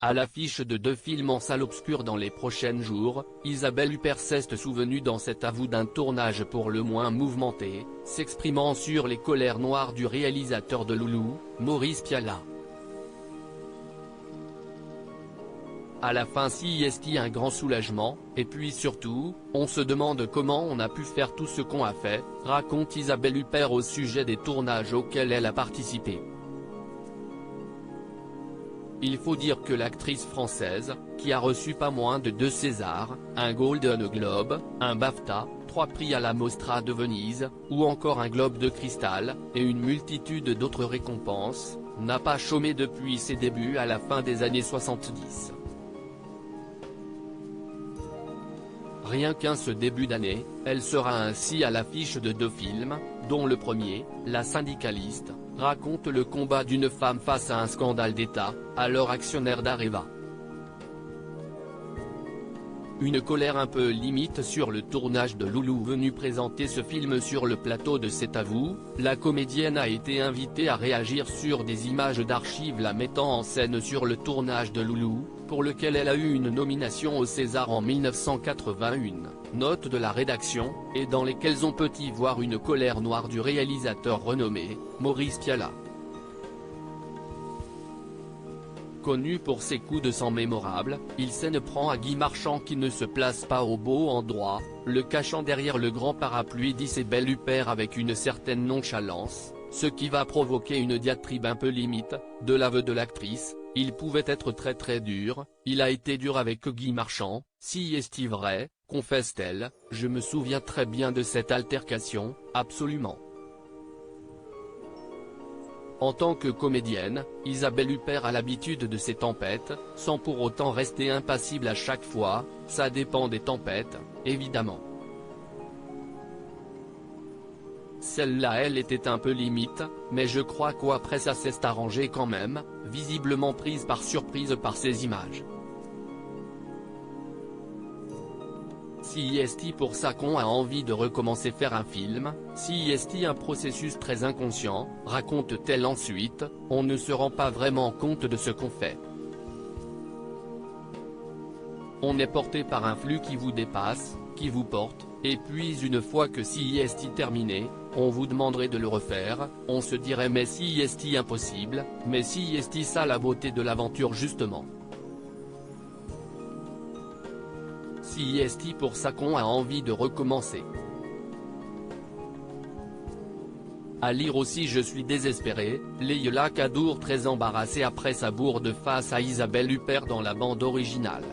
À l'affiche de 2 films en salle obscure dans les prochains jours, Isabelle Huppert s'est souvenue dans cet avou d'un tournage pour le moins mouvementé, s'exprimant sur les colères noires du réalisateur de Loulou, Maurice Pialat. À la fin CIST un grand soulagement, et puis surtout, on se demande comment on a pu faire tout ce qu'on a fait, raconte Isabelle Huppert au sujet des tournages auxquels elle a participé. Il faut dire que l'actrice française, qui a reçu pas moins de 2 Césars, un Golden Globe, un BAFTA, 3 prix à la Mostra de Venise, ou encore un Globe de Cristal, et une multitude d'autres récompenses, n'a pas chômé depuis ses débuts à la fin des années 70. Rien qu'un ce début d'année, elle sera ainsi à l'affiche de 2 films, dont le premier, La syndicaliste, raconte le combat d'une femme face à un scandale d'État, alors actionnaire d'Areva. Une colère un peu limite sur le tournage de Loulou. Venue présenter ce film sur le plateau de cet avou, la comédienne a été invitée à réagir sur des images d'archives la mettant en scène sur le tournage de Loulou, pour lequel elle a eu une nomination au César en 1981, note de la rédaction, et dans lesquelles on peut y voir une colère noire du réalisateur renommé, Maurice Pialat. Connu pour ses coups de sang mémorables, il s'en prend à Guy Marchand qui ne se place pas au beau endroit, le cachant derrière le grand parapluie d'Isabelle Huppert avec une certaine nonchalance, ce qui va provoquer une diatribe un peu limite. De l'aveu de l'actrice, il pouvait être très dur, il a été dur avec Guy Marchand, si est-il vrai, confesse-t-elle, je me souviens très bien de cette altercation, absolument. En tant que comédienne, Isabelle Huppert a l'habitude de ces tempêtes, sans pour autant rester impassible à chaque fois, ça dépend des tempêtes, évidemment. Celle-là elle était un peu limite, mais je crois qu'après ça s'est arrangé quand même, visiblement prise par surprise par ces images. Si est pour ça qu'on a envie de recommencer faire un film, si est un processus très inconscient, raconte-t-elle ensuite, on ne se rend pas vraiment compte de ce qu'on fait. On est porté par un flux qui vous dépasse, qui vous porte, et puis une fois que si est terminé, on vous demanderait de le refaire, on se dirait mais si est impossible, mais si est ça la beauté de l'aventure justement. Si est pour ça qu'on a envie de recommencer. À lire aussi Je suis désespéré, Leïla Kadour très embarrassée après sa bourde face à Isabelle Huppert dans la bande originale.